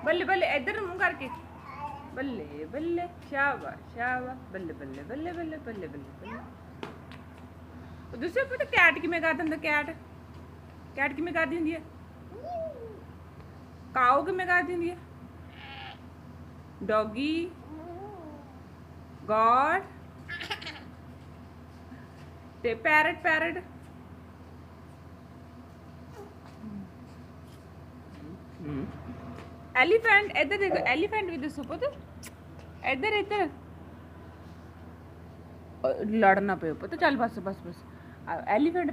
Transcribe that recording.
बल्ले बल्ले इधर मुंह करके बल्ले बल्ले शाबाश शाबाश बल्ले बल्ले बल्ले बल्ले बल्ले बल्ले बल्ले दूसरे पता कैट किमें कर दिंदा कैट कैट किमें कर दिंदी है काओ किमें कर दिंदी है डॉगी गॉड ते पैरट पैरट एलिफेंट इधर देखो एलिफेंट भी दसो पुत इधर इधर लड़ना पे पुत चल बस बस बस एलिफेंट